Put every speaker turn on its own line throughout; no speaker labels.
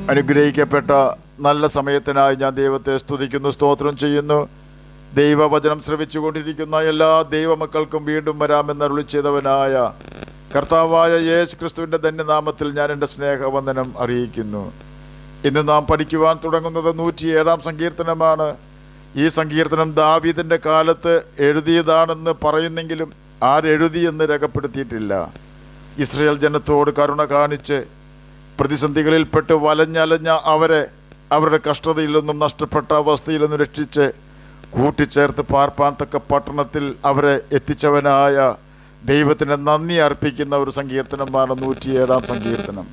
അനുഗ്രഹിക്കപ്പെട്ട നല്ല സമയത്തിനായി ഞാൻ ദൈവത്തെ സ്തുതിക്കുന്നു, സ്തോത്രം ചെയ്യുന്നു. ദൈവവചനം ശ്രവിച്ചുകൊണ്ടിരിക്കുന്ന എല്ലാ ദൈവമക്കൾക്കും വീണ്ടും വരാമെന്ന് അരുളി ചെയ്തവനായ കർത്താവായ യേശു ക്രിസ്തുവിൻ്റെ ധന്യനാമത്തിൽ ഞാൻ എൻ്റെ സ്നേഹവന്ദനം അറിയിക്കുന്നു. ഇന്ന് നാം പഠിക്കുവാൻ തുടങ്ങുന്നത് 107-ാം സങ്കീർത്തനമാണ്. ഈ സങ്കീർത്തനം ദാവീദിൻ്റെ കാലത്ത് എഴുതിയതാണെന്ന് പറയുന്നെങ്കിലും ആരെഴുതിയെന്ന് രേഖപ്പെടുത്തിയിട്ടില്ല. ഇസ്രായേൽ ജനത്തോട് കരുണ കാണിച്ച് പ്രതിസന്ധികളിൽപ്പെട്ട് വലഞ്ഞലഞ്ഞ അവരുടെ കഷ്ടതയിൽ നിന്നും നഷ്ടപ്പെട്ട അവസ്ഥയിൽ നിന്നും രക്ഷിച്ച് കൂട്ടിച്ചേർത്ത് പാർപ്പാൻ തക്ക പട്ടണത്തിൽ അവരെ എത്തിച്ചവനായ ദൈവത്തിന് നന്ദി അർപ്പിക്കുന്ന ഒരു സങ്കീർത്തനമാണ് 107-ാം സങ്കീർത്തനം.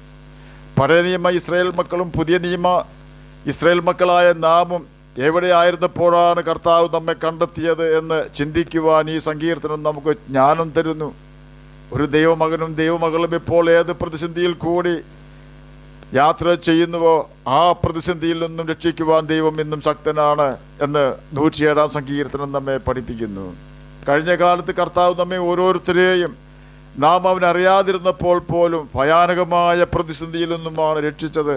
പഴയ നിയമ ഇസ്രായേൽ മക്കളും പുതിയ നിയമ ഇസ്രായേൽ മക്കളായ നാമും എവിടെയായിരുന്നപ്പോഴാണ് കർത്താവ് നമ്മെ കണ്ടെത്തിയത് എന്ന് ചിന്തിക്കുവാൻ ഈ സങ്കീർത്തനം നമുക്ക് ജ്ഞാനം തരുന്നു. ഒരു ദൈവമകനും ദൈവമകളും ഇപ്പോൾ ഏത് പ്രതിസന്ധിയിൽ കൂടി യാത്ര ചെയ്യുന്നുവോ ആ പ്രതിസന്ധിയിൽ നിന്നും രക്ഷിക്കുവാൻ ദൈവം ഇന്നും ശക്തനാണ് എന്ന് 107-ാം സങ്കീർത്തനം നമ്മെ പഠിപ്പിക്കുന്നു. കഴിഞ്ഞ കാലത്ത് കർത്താവ് നമ്മെ ഓരോരുത്തരെയും നാം അവനറിയാതിരുന്നപ്പോൾ പോലും ഭയാനകമായ പ്രതിസന്ധിയിൽ നിന്നുമാണ് രക്ഷിച്ചത്.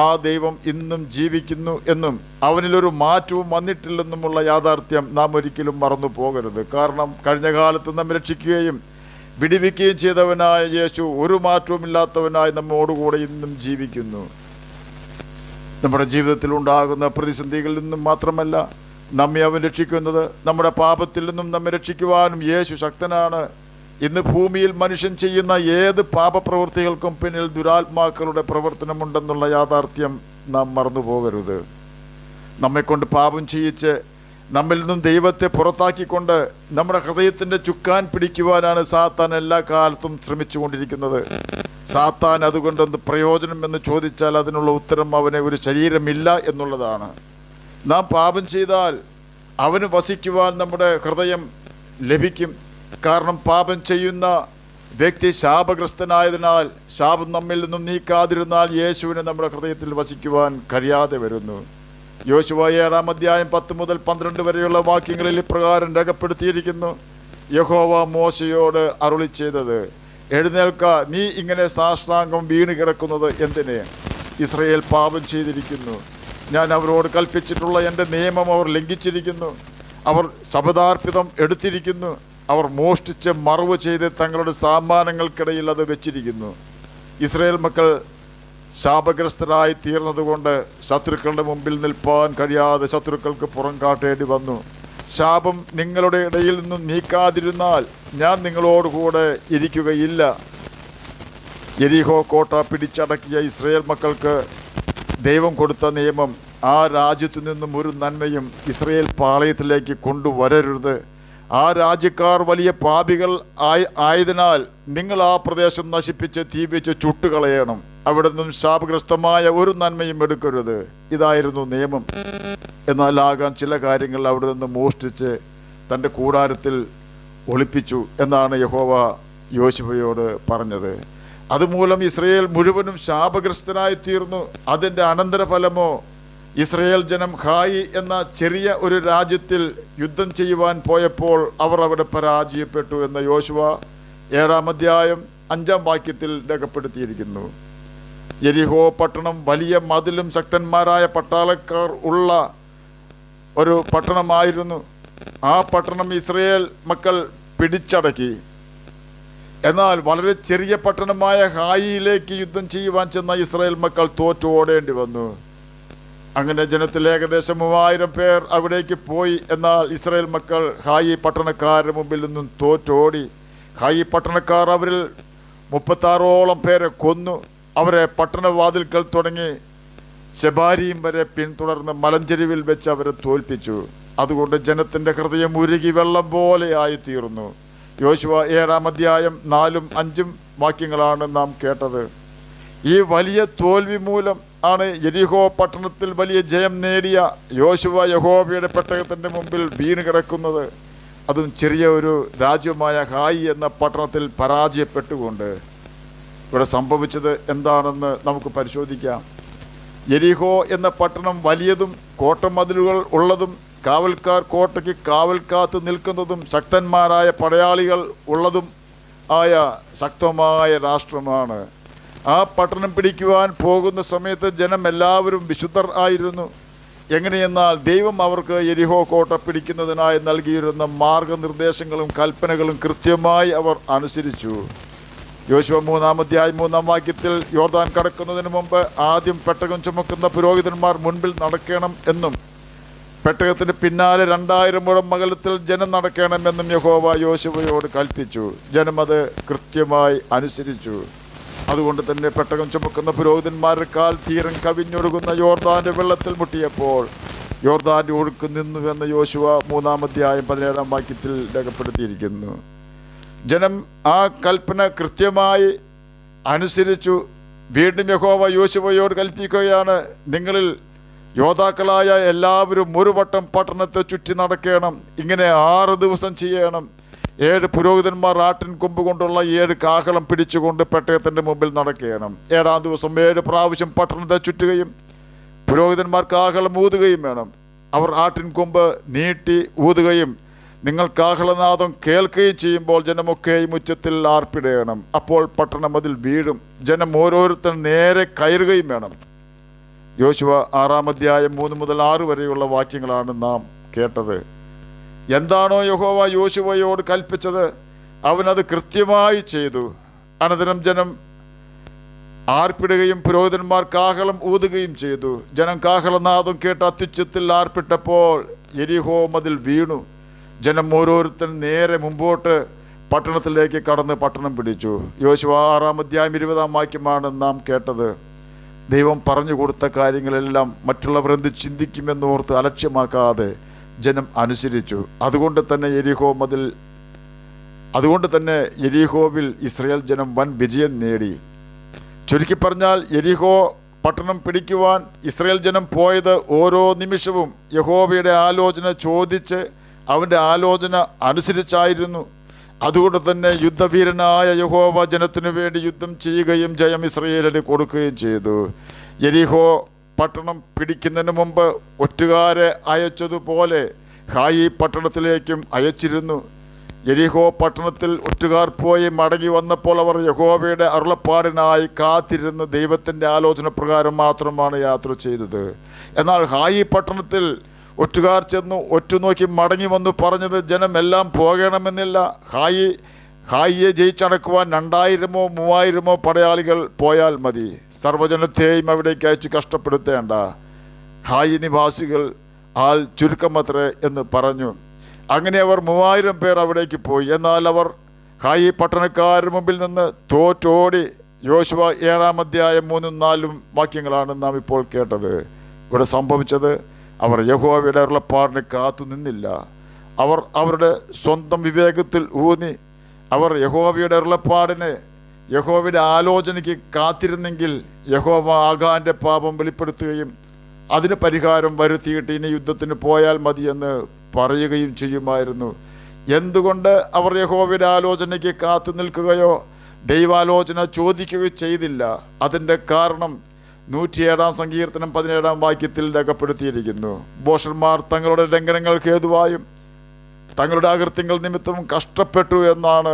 ആ ദൈവം ഇന്നും ജീവിക്കുന്നു എന്നും അവനിലൊരു മാറ്റവും വന്നിട്ടില്ലെന്നുമുള്ള യാഥാർത്ഥ്യം നാം ഒരിക്കലും മറന്നു പോകരുത്. കാരണം കഴിഞ്ഞ കാലത്ത് നമ്മെ രക്ഷിക്കുകയും വിടിവിക്കുകയും ചെയ്തവനായ യേശു ഒരു മാറ്റവുമില്ലാത്തവനായി നമ്മോടുകൂടെ ഇന്നും ജീവിക്കുന്നു. നമ്മുടെ ജീവിതത്തിൽ ഉണ്ടാകുന്ന പ്രതിസന്ധികളിൽ നിന്നും മാത്രമല്ല നമ്മെ അവൻ രക്ഷിക്കുന്നത്, നമ്മുടെ പാപത്തിൽ നിന്നും നമ്മെ രക്ഷിക്കുവാനും യേശു ശക്തനാണ്. ഇന്ന് ഭൂമിയിൽ മനുഷ്യൻ ചെയ്യുന്ന ഏത് പാപപ്രവൃത്തികൾക്കും പിന്നിൽ ദുരാത്മാക്കളുടെ പ്രവർത്തനമുണ്ടെന്നുള്ള യാഥാർത്ഥ്യം നാം മറന്നു പോകരുത്. നമ്മെക്കൊണ്ട് പാപം ചെയ്യിച്ച് നമ്മിൽ നിന്നും ദൈവത്തെ പുറത്താക്കിക്കൊണ്ട് നമ്മുടെ ഹൃദയത്തിൻ്റെ ചുക്കാൻ പിടിക്കുവാനാണ് സാത്താൻ എല്ലാ കാലത്തും ശ്രമിച്ചുകൊണ്ടിരിക്കുന്നത്. സാത്താൻ അതുകൊണ്ടെന്ത് പ്രയോജനം എന്ന് ചോദിച്ചാൽ അതിനുള്ള ഉത്തരം അവന് ഒരു ശരീരമില്ല എന്നുള്ളതാണ്. നാം പാപം ചെയ്താൽ അവന് വസിക്കുവാൻ നമ്മുടെ ഹൃദയം ലഭിക്കും. കാരണം പാപം ചെയ്യുന്ന വ്യക്തി ശാപഗ്രസ്തനായതിനാൽ ശാപം നമ്മിൽ നിന്നും നീക്കാതിരുന്നാൽ യേശുവിന് നമ്മുടെ ഹൃദയത്തിൽ വസിക്കുവാൻ കഴിയാതെ വരുന്നു. യോശുവ 7-ാം അധ്യായം 10 മുതൽ 12 വരെയുള്ള വാക്യങ്ങളിൽ ഇപ്രകാരം രേഖപ്പെടുത്തിയിരിക്കുന്നു. യഹോവ മോശയോട് അരുളി ചെയ്തത്, എഴുന്നേൽക്ക, നീ ഇങ്ങനെ സാഷ്ടാംഗം വീണ് കിടക്കുന്നത് എന്തിന്? ഇസ്രായേൽ പാപം ചെയ്തിരിക്കുന്നു. ഞാൻ അവരോട് കൽപ്പിച്ചിട്ടുള്ള എൻ്റെ നിയമം അവർ ലംഘിച്ചിരിക്കുന്നു. അവർ ശപഥാർപ്പിതം എടുത്തിരിക്കുന്നു. അവർ മോഷ്ടിച്ച് മറവ് ചെയ്ത് തങ്ങളുടെ സാമാനങ്ങൾക്കിടയിൽ അത് വെച്ചിരിക്കുന്നു. ഇസ്രായേൽ മക്കൾ ശാപഗ്രസ്തരായി തീർന്നതുകൊണ്ട് ശത്രുക്കളുടെ മുമ്പിൽ നിൽപ്പാൻ കഴിയാതെ ശത്രുക്കൾക്ക് പുറം കാട്ടേണ്ടി വന്നു. ശാപം നിങ്ങളുടെ ഇടയിൽ നിന്നും നീക്കാതിരുന്നാൽ ഞാൻ നിങ്ങളോടുകൂടെ ഇരിക്കുകയില്ല. യെരിഹോ കോട്ട പിടിച്ചടക്കിയ ഇസ്രായേൽ മക്കൾക്ക് ദൈവം കൊടുത്ത നിയമം, ആ രാജ്യത്തു നിന്നും ഒരു നന്മയും ഇസ്രായേൽ പാളയത്തിലേക്ക് കൊണ്ടുവരരുത്. ആ രാജ്യക്കാർ വലിയ പാപികൾ ആയതിനാൽ നിങ്ങൾ ആ പ്രദേശം നശിപ്പിച്ച് തീ വെച്ച് ചുട്ടുകളയണം. അവിടെ നിന്നും ശാപഗ്രസ്തമായ ഒരു നന്മയും എടുക്കരുത്. ഇതായിരുന്നു നിയമം. എന്നാൽ ആകാൻ ചില കാര്യങ്ങൾ അവിടെ നിന്ന് മോഷ്ടിച്ച് തൻ്റെ കൂടാരത്തിൽ ഒളിപ്പിച്ചു എന്നാണ് യഹോവ യോശുവയോട് പറഞ്ഞത്. അതുമൂലം ഇസ്രായേൽ മുഴുവനും ശാപഗ്രസ്തനായി തീർന്നു. അതിൻ്റെ അനന്തരഫലമോ ഇസ്രായേൽ ജനം ഹായി എന്ന ചെറിയ ഒരു രാജ്യത്തിൽ യുദ്ധം ചെയ്യുവാൻ പോയപ്പോൾ അവർ അവിടെ പരാജയപ്പെട്ടു എന്ന് യോശുവ 7-ാം അധ്യായം 5-ാം വാക്യത്തിൽ രേഖപ്പെടുത്തിയിരിക്കുന്നു. യെരിഹോ പട്ടണം വലിയ മതിലും ശക്തന്മാരായ പട്ടാളക്കാർ ഉള്ള ഒരു പട്ടണമായിരുന്നു. ആ പട്ടണം ഇസ്രായേൽ മക്കൾ പിടിച്ചടക്കി. എന്നാൽ വളരെ ചെറിയ പട്ടണമായ ഹായിയിലേക്ക് യുദ്ധം ചെയ്യുവാൻ ചെന്ന ഇസ്രായേൽ മക്കൾ തോറ്റു ഓടേണ്ടി വന്നു. അങ്ങനെ ജനത്തിൽ ഏകദേശം 3000 പേർ അവിടേക്ക് പോയി. എന്നാൽ ഇസ്രായേൽ മക്കൾ ഹായി പട്ടണക്കാരുടെ മുമ്പിൽ നിന്നും തോറ്റോടി. ഹായി പട്ടണക്കാർ അവരിൽ 36ഓളം പേരെ കൊന്നു. അവരെ പട്ടണവാതിൽക്കൽ തുടങ്ങി ശെബാരിയും വരെ പിന്തുടർന്ന് മലഞ്ചെരുവിൽ വെച്ച് അവരെ തോൽപ്പിച്ചു. അതുകൊണ്ട് ജനത്തിൻ്റെ ഹൃദയം ഉരുകി വെള്ളം പോലെ ആയിത്തീർന്നു. യോശുവ 7-ാം അധ്യായം 4-ഉം 5-ഉം വാക്യങ്ങളാണ് നാം കേട്ടത്. ഈ വലിയ തോൽവി മൂലം ആണ് യെരിഹോ പട്ടണത്തിൽ വലിയ ജയം നേടിയ യോശുവ യഹോവയുടെ പെട്ടകത്തിൻ്റെ മുമ്പിൽ വീണ് കിടക്കുന്നത്. അതും ചെറിയ ഒരു രാജ്യമായ ഹായി എന്ന പട്ടണത്തിൽ പരാജയപ്പെട്ടുകൊണ്ട്. ഇവിടെ സംഭവിച്ചത് എന്താണെന്ന് നമുക്ക് പരിശോധിക്കാം. യെരിഹോ എന്ന പട്ടണം വലിയതും കോട്ടമതിലുകൾ ഉള്ളതും കാവൽക്കാർ കോട്ടയ്ക്ക് കാവൽ കാത്ത് നിൽക്കുന്നതും ശക്തന്മാരായ പടയാളികൾ ഉള്ളതും ആയ ശക്തമായ രാഷ്ട്രമാണ്. ആ പട്ടണം പിടിക്കുവാൻ പോകുന്ന സമയത്ത് ജനം എല്ലാവരും വിശുദ്ധർ ആയിരുന്നു. എങ്ങനെയെന്നാൽ ദൈവം അവർക്ക് യെരിഹോ കോട്ട പിടിക്കുന്നതിനായി നൽകിയിരുന്ന മാർഗനിർദ്ദേശങ്ങളും കൽപ്പനകളും കൃത്യമായി അവർ അനുസരിച്ചു. യോശുവ 3-ാം അധ്യായം 3-ാം വാക്യത്തിൽ യോർദാൻ കടക്കുന്നതിന് മുമ്പ് ആദ്യം പെട്ടകം ചുമക്കുന്ന പുരോഹിതന്മാർ മുൻപിൽ നടക്കണം എന്നും പെട്ടകത്തിന് പിന്നാലെ 2000 മുഴം അകലത്തിൽ ജനം നടക്കണമെന്നും യഹോവ യോശുവയോട് കൽപ്പിച്ചു. ജനം അത് കൃത്യമായി അനുസരിച്ചു. അതുകൊണ്ട് തന്നെ പെട്ടകം ചുമക്കുന്ന പുരോഹിതന്മാരുടെ കാൽ തീരം കവിഞ്ഞൊഴുകുന്ന യോർദാന്റെ വെള്ളത്തിൽ മുട്ടിയപ്പോൾ യോർദാന്റെ ഒഴുക്ക് നിന്നുവെന്ന് യോശുവ 3-ാം അധ്യായം 17-ാം വാക്യത്തിൽ രേഖപ്പെടുത്തിയിരിക്കുന്നു. ജനം ആ കൽപ്പന കൃത്യമായി അനുസരിച്ചു. വീണ്ടും യഹോവ യോശുവയോട് കൽപ്പിക്കുകയാണ്, നിങ്ങളിൽ യോദ്ധാക്കളായ എല്ലാവരും ഒരു വട്ടം പട്ടണത്തെ ചുറ്റി നടക്കണം. ഇങ്ങനെ 6 ദിവസം ചെയ്യണം. 7 പുരോഹിതന്മാർ ആട്ടിൻ കൊമ്പ് കൊണ്ടുള്ള 7 കാഹളം പിടിച്ചുകൊണ്ട് പെട്ടകത്തിൻ്റെ മുമ്പിൽ നടക്കണം. 7-ാം ദിവസം 7 പ്രാവശ്യം പട്ടണത്തെ ചുറ്റുകയും പുരോഹിതന്മാർ കാഹളം ഊതുകയും വേണം. അവർ ആട്ടിൻ കൊമ്പ് നീട്ടി ഊതുകയും നിങ്ങൾ കാഹളനാദം കേൾക്കുകയും ചെയ്യുമ്പോൾ ജനമൊക്കെയും ഉച്ചത്തിൽ ആർപ്പിടയണം. അപ്പോൾ പട്ടണം അതിൽ വീഴും. ജനം ഓരോരുത്തരും നേരെ കയറുകയും വേണം. യോശുവ 6-ാം അധ്യായം 3 മുതൽ 6 വരെയുള്ള വാക്യങ്ങളാണ് നാം കേട്ടത്. എന്താണോ യഹോവ യോശുവയോട് കൽപ്പിച്ചത് അവനത് കൃത്യമായി ചെയ്തു. അനന്തരം ജനം ആർപ്പിടുകയും പുരോഹിതന്മാർ കാഹളം ഊതുകയും ചെയ്തു. ജനം കാഹളനാദം കേട്ട് അത്യുച്ചത്തിൽ ആർപ്പിട്ടപ്പോൾ യെരിഹോ മതിൽ വീണു. ജനം ഓരോരുത്തരും നേരെ മുമ്പോട്ട് പട്ടണത്തിലേക്ക് കടന്ന് പട്ടണം പിടിച്ചു. യോശുവ 6-ാം അധ്യായം 20-ാം വാക്യമാണ് നാം കേട്ടത്. ദൈവം പറഞ്ഞു കൊടുത്ത കാര്യങ്ങളെല്ലാം മറ്റുള്ളവർ എന്ത് ചിന്തിക്കുമെന്നോർത്ത് അലക്ഷ്യമാക്കാതെ ജനം അനുസരിച്ചു. അതുകൊണ്ട് തന്നെ യെരിഹോവിൽ ഇസ്രായേൽ ജനം വൻ വിജയം നേടി. ചുരുക്കി പറഞ്ഞാൽ യെരിഹോ പട്ടണം പിടിക്കുവാൻ ഇസ്രായേൽ ജനം പോയത് ഓരോ നിമിഷവും യഹോവയുടെ ആലോചന ചോദിച്ച് അവൻ്റെ ആലോചന അനുസരിച്ചായിരുന്നു. അതുകൊണ്ട് തന്നെ യുദ്ധവീരനായ യഹോവ ജനത്തിനു വേണ്ടി യുദ്ധം ചെയ്യുകയും ജയം ഇസ്രായേലിന് കൊടുക്കുകയും ചെയ്തു. യെരിഹോ പട്ടണം പിടിക്കുന്നതിന് മുമ്പ് ഒറ്റുകാരെ അയച്ചതുപോലെ ഹായി പട്ടണത്തിലേക്കും അയച്ചിരുന്നു. യെരിഹോ പട്ടണത്തിൽ ഒറ്റുകാർ പോയി മടങ്ങി വന്നപ്പോൾ അവർ യഹോവയുടെ അരുളപ്പാടിനായി കാത്തിരുന്ന് ദൈവത്തിൻ്റെ ആലോചന പ്രകാരം മാത്രമാണ് യാത്ര ചെയ്തത്. എന്നാൽ ഹായി പട്ടണത്തിൽ ഒറ്റുകാർ ചെന്നു ഒറ്റുനോക്കി മടങ്ങി വന്നു പറഞ്ഞത് ജനം എല്ലാം പോകണമെന്നില്ല. ഹായിയെ ജയിച്ചടക്കുവാൻ 2000-മോ 3000-മോ പടയാളികൾ പോയാൽ മതി. സർവ്വജനത്തെയും അവിടേക്ക് അയച്ച് കഷ്ടപ്പെടുത്തേണ്ട. ഹായി നിവാസികൾ ആൾ ചുരുക്കമത്രേ എന്ന് പറഞ്ഞു. അങ്ങനെ അവർ 3000 പേർ അവിടേക്ക് പോയി. എന്നാൽ അവർ ഹായി പട്ടണക്കാരുടെ മുമ്പിൽ നിന്ന് തോറ്റോടി. യോശുവ 7-ാം അധ്യായം 3-4 വാക്യങ്ങളാണ് നാം ഇപ്പോൾ കേട്ടത്. ഇവിടെ സംഭവിച്ചത് അവർ യഹോവയുടെ അരുളപ്പാടിന് കാത്തു നിന്നില്ല. അവർ അവരുടെ സ്വന്തം വിവേകത്തിൽ ഊന്നി അവർ യഹോവയുടെ അരുളപ്പാടിന് യഹോവയുടെ ആലോചനയ്ക്ക് കാത്തിരുന്നെങ്കിൽ യഹോവ ആഗാന്റെ പാപം വെളിപ്പെടുത്തുകയും അതിന് പരിഹാരം വരുത്തിയിട്ട് ഇനി യുദ്ധത്തിന് പോയാൽ മതിയെന്ന് പറയുകയും ചെയ്യുമായിരുന്നു. എന്തുകൊണ്ട് അവർ യഹോവയുടെ ആലോചനയ്ക്ക് കാത്തു നിൽക്കുകയോ ദൈവാലോചന ചോദിക്കുകയോ ചെയ്തില്ല? അതിൻ്റെ കാരണം 107-ാം സങ്കീർത്തനം 17-ാം വാക്യത്തിൽ രേഖപ്പെടുത്തിയിരിക്കുന്നു. ഭോഷന്മാർ തങ്ങളുടെ ലംഘനങ്ങൾ ഹേതുവായും തങ്ങളുടെ അകൃത്യങ്ങൾ നിമിത്തവും കഷ്ടപ്പെട്ടു എന്നാണ്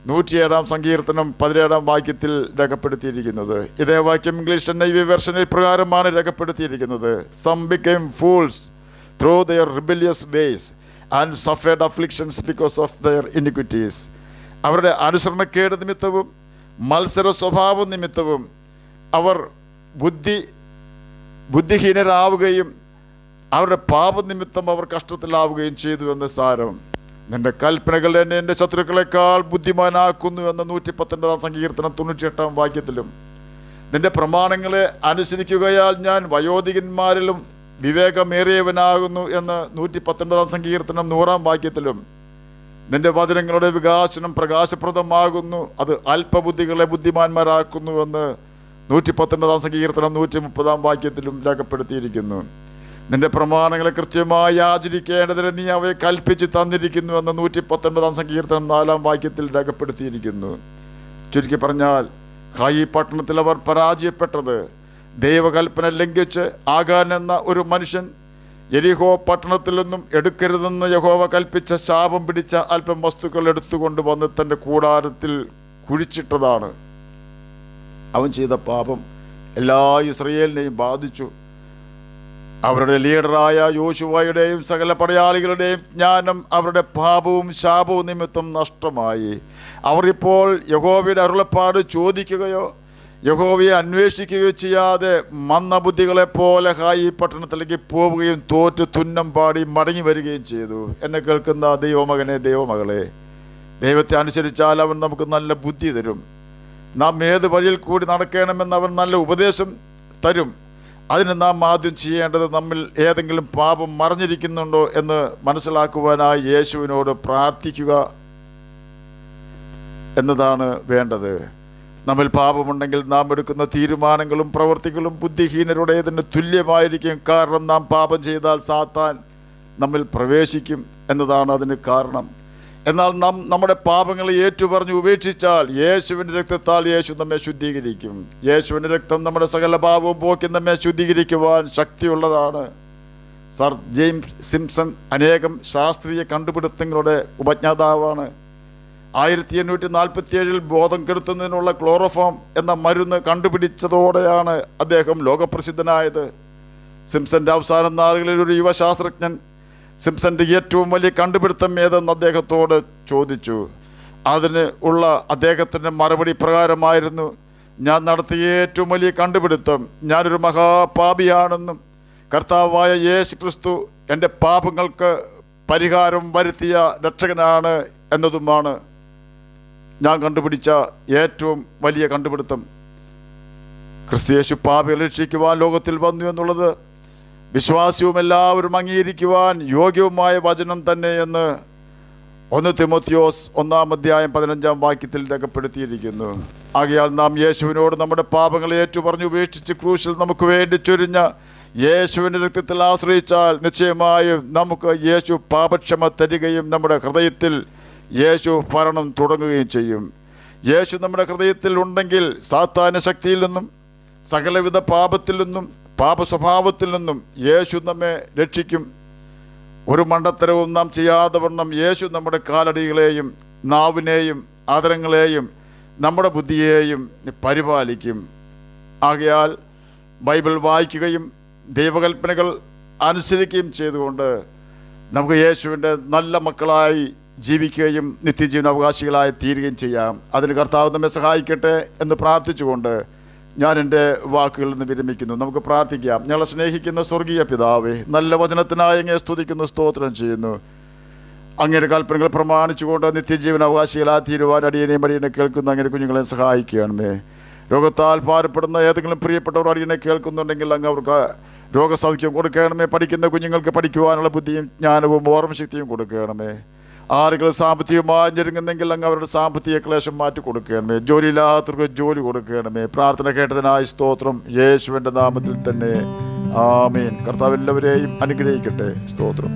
107-ാം സങ്കീർത്തനം 17-ാം വാക്യത്തിൽ രേഖപ്പെടുത്തിയിരിക്കുന്നത്. ഇതേ വാക്യം ഇംഗ്ലീഷ് NIV വെർഷനിൽ പ്രകാരമാണ് രേഖപ്പെടുത്തിയിരിക്കുന്നത്. Some became fools through their rebellious ways and suffered afflictions because of their iniquities. അവരുടെ അനുസരണക്കേട് നിമിത്തവും മത്സര സ്വഭാവ നിമിത്തവും അവർ ബുദ്ധിഹീനരാവുകയും അവരുടെ പാപനിമിത്തം അവർ കഷ്ടത്തിലാവുകയും ചെയ്തു എന്ന് സാരം. നിന്റെ കൽപ്പനകൾ എന്നെ എൻ്റെ ശത്രുക്കളെക്കാൾ ബുദ്ധിമാനാക്കുന്നു എന്ന 119-ാം സങ്കീർത്തനം 98-ാം വാക്യത്തിലും നിന്റെ പ്രമാണങ്ങളെ അനുസരിക്കുകയാൽ ഞാൻ വയോധികന്മാരിലും വിവേകമേറിയവനാകുന്നു എന്ന് 119-ാം സങ്കീർത്തനം 100-ാം വാക്യത്തിലും നിന്റെ വചനങ്ങളുടെ വികാസനം പ്രകാശപ്രദമാകുന്നു, അത് അല്പബുദ്ധികളെ ബുദ്ധിമാന്മാരാക്കുന്നു എന്ന് 119-ാം സങ്കീർത്തനം 130-ാം വാക്യത്തിലും രേഖപ്പെടുത്തിയിരിക്കുന്നു. നിന്റെ പ്രമാണങ്ങളെ കൃത്യമായി ആചരിക്കേണ്ടതിന് നീ അവയെ കൽപ്പിച്ച് തന്നിരിക്കുന്നു എന്ന് 119-ാം സങ്കീർത്തനം 4-ാം വാക്യത്തിൽ രേഖപ്പെടുത്തിയിരിക്കുന്നു. ചുരുക്കി പറഞ്ഞാൽ ഹായി പട്ടണത്തിൽ അവർ പരാജയപ്പെട്ടത് ദൈവകൽപ്പന ലംഘിച്ച് ആഗാൻ എന്ന ഒരു മനുഷ്യൻ യെരിഹോ പട്ടണത്തിൽ നിന്നും എടുക്കരുതെന്ന് യഹോവ കൽപ്പിച്ച ശാപം പിടിച്ച അല്പം വസ്തുക്കൾ എടുത്തുകൊണ്ട് വന്ന് തൻ്റെ കൂടാരത്തിൽ കുഴിച്ചിട്ടതാണ്. അവൻ ചെയ്ത പാപം എല്ലാ ഇസ്രയേലിനെയും ബാധിച്ചു. അവരുടെ ലീഡറായ യോശുവയുടെയും സകല പടയാളികളുടെയും ജ്ഞാനം അവരുടെ പാപവും ശാപവും നിമിത്തം നഷ്ടമായി. അവർ ഇപ്പോൾ യഹോവയുടെ അരുളപ്പാട് ചോദിക്കുകയോ യഹോവയെ അന്വേഷിക്കുകയോ ചെയ്യാതെ മന്ദബുദ്ധികളെപ്പോലെ ഹായി പട്ടണത്തിലേക്ക് പോവുകയും തോറ്റ് തുന്നം പാടി മടങ്ങി വരികയും ചെയ്തു. എന്നെ കേൾക്കുന്ന ദൈവമകനെ, ദൈവമകളെ, ദൈവത്തെ അനുസരിച്ചാൽ അവൻ നമുക്ക് നല്ല ബുദ്ധി തരും. നാം ഏത് വഴിയിൽ കൂടി നടക്കണമെന്ന് അവൻ നല്ല ഉപദേശം തരും. അതിന് നാം ആദ്യം ചെയ്യേണ്ടത് നമ്മിൽ ഏതെങ്കിലും പാപം മറഞ്ഞിരിക്കുന്നുണ്ടോ എന്ന് മനസ്സിലാക്കുവാനായി യേശുവിനോട് പ്രാർത്ഥിക്കുക എന്നതാണ് വേണ്ടത്. നമ്മിൽ പാപമുണ്ടെങ്കിൽ നാം എടുക്കുന്ന തീരുമാനങ്ങളും പ്രവൃത്തികളും ബുദ്ധിഹീനരുടേതിന് തുല്യമായിരിക്കും. കാരണം നാം പാപം ചെയ്താൽ സാത്താൻ നമ്മിൽ പ്രവേശിക്കും എന്നതാണ് അതിന് കാരണം. എന്നാൽ നാം നമ്മുടെ പാപങ്ങളെ ഏറ്റുപറഞ്ഞ് ഉപേക്ഷിച്ചാൽ യേശുവിൻ്റെ രക്തത്താൽ യേശു നമ്മെ ശുദ്ധീകരിക്കും. യേശുവിൻ്റെ രക്തം നമ്മുടെ സകല പാപവും പോക്കി നമ്മെ ശുദ്ധീകരിക്കുവാൻ ശക്തിയുള്ളതാണ്. സർ ജെയിംസ് സിംപ്സൺ അനേകം ശാസ്ത്രീയ കണ്ടുപിടുത്തങ്ങളുടെ ഉപജ്ഞാതാവാണ്. 1847 ബോധം കെടുത്തുന്നതിനുള്ള ക്ലോറോഫോം എന്ന മരുന്ന് കണ്ടുപിടിച്ചതോടെയാണ് അദ്ദേഹം ലോകപ്രസിദ്ധനായത്. സിംപ്സന്റെ അവസാന നാളുകളിൽ ഒരു യുവശാസ്ത്രജ്ഞൻ സിംപ്സന്റെ ഏറ്റവും വലിയ കണ്ടുപിടുത്തം ഏതെന്ന് അദ്ദേഹത്തോട് ചോദിച്ചു. അതിന് ഉള്ള അദ്ദേഹത്തിൻ്റെ മറുപടി പ്രകാരമായിരുന്നു: ഞാൻ നടത്തിയ ഏറ്റവും വലിയ കണ്ടുപിടുത്തം ഞാനൊരു മഹാപാപിയാണെന്നും കർത്താവായ യേശു ക്രിസ്തു എൻ്റെ പാപങ്ങൾക്ക് പരിഹാരം വരുത്തിയ രക്ഷകനാണ് എന്നതുമാണ് ഞാൻ കണ്ടുപിടിച്ച ഏറ്റവും വലിയ കണ്ടുപിടുത്തം. ക്രിസ്തുയേശു പാപികളെ രക്ഷിക്കുവാൻ ലോകത്തിൽ വന്നു എന്നുള്ളത് വിശ്വാസ്യവും എല്ലാവരും അംഗീകരിക്കുവാൻ യോഗ്യവുമായ വചനം തന്നെ എന്ന് 1 തിമോത്തിയോസ് 1:15 രേഖപ്പെടുത്തിയിരിക്കുന്നു. ആകയാൽ നാം യേശുവിനോട് നമ്മുടെ പാപങ്ങളെ ഏറ്റുപറഞ്ഞ് ഉപേക്ഷിച്ച് ക്രൂശിൽ നമുക്ക് വേണ്ടി ചൊരിഞ്ഞ യേശുവിൻ്റെ രക്തത്തിൽ ആശ്രയിച്ചാൽ നിശ്ചയമായും നമുക്ക് യേശു പാപക്ഷമ തരികയും നമ്മുടെ ഹൃദയത്തിൽ യേശു ഭരണം തുടങ്ങുകയും ചെയ്യും. യേശു നമ്മുടെ ഹൃദയത്തിൽ ഉണ്ടെങ്കിൽ സാത്താന്യ ശക്തിയിൽ നിന്നും സകലവിധ പാപത്തിൽ നിന്നും പാപസ്വഭാവത്തിൽ നിന്നും യേശു നമ്മെ രക്ഷിക്കും. ഒരു മണ്ടത്തരവും നാം ചെയ്യാതെ വണ്ണം യേശു നമ്മുടെ കാലടികളെയും നാവിനെയും ആദരങ്ങളെയും നമ്മുടെ ബുദ്ധിയെയും പരിപാലിക്കും. ആകയാൽ ബൈബിൾ വായിക്കുകയും ദൈവകൽപ്പനകൾ അനുസരിക്കുകയും ചെയ്തുകൊണ്ട് നമുക്ക് യേശുവിൻ്റെ നല്ല മക്കളായി ജീവിക്കുകയും നിത്യജീവന അവകാശികളായി തീരുകയും ചെയ്യാം. അതിന് കർത്താവ് നമ്മെ സഹായിക്കട്ടെ എന്ന് പ്രാർത്ഥിച്ചുകൊണ്ട് ഞാൻ എൻ്റെ വാക്കുകളിൽ നിന്ന് വിരമിക്കുന്നു. നമുക്ക് പ്രാർത്ഥിക്കാം. ഞങ്ങളെ സ്നേഹിക്കുന്ന സ്വർഗീയ പിതാവേ, നല്ല വചനത്തിനായി അങ്ങയെ സ്തുതിക്കുന്നു, സ്തോത്രം ചെയ്യുന്നു. അങ്ങയുടെ കൽപ്പനകൾ പ്രമാണിച്ചുകൊണ്ട് നിത്യജീവന അവകാശികളായി തീരുവാൻ അടിയനെ കേൾക്കുന്ന അങ്ങയുടെ കുഞ്ഞുങ്ങളെ സഹായിക്കുകയാണമേ. രോഗത്താൽ ഭാരപ്പെടുന്ന ഏതെങ്കിലും പ്രിയപ്പെട്ടവർ അടിയനെ കേൾക്കുന്നുണ്ടെങ്കിൽ അങ്ങ് അവർക്ക് രോഗസൗഖ്യം കൊടുക്കണമേ. പഠിക്കുന്ന കുഞ്ഞുങ്ങൾക്ക് പഠിക്കുവാനുള്ള ബുദ്ധിയും ജ്ഞാനവും ഓർമ്മശക്തിയും കൊടുക്കണമേ. ആരെങ്കിലും സാമ്പത്തികമായി ഞെരുങ്ങുന്നെങ്കിൽ അങ്ങ് അവരുടെ സാമ്പത്തിക ക്ലേശം മാറ്റി കൊടുക്കണമേ. ജോലിയില്ലാത്തവർക്ക് ജോലി കൊടുക്കണമേ. പ്രാർത്ഥന കേട്ടതിനായി സ്തോത്രം. യേശുവിൻ്റെ നാമത്തിൽ തന്നെ ആമേൻ. കർത്താവ് എല്ലാവരെയും അനുഗ്രഹിക്കട്ടെ. സ്തോത്രം.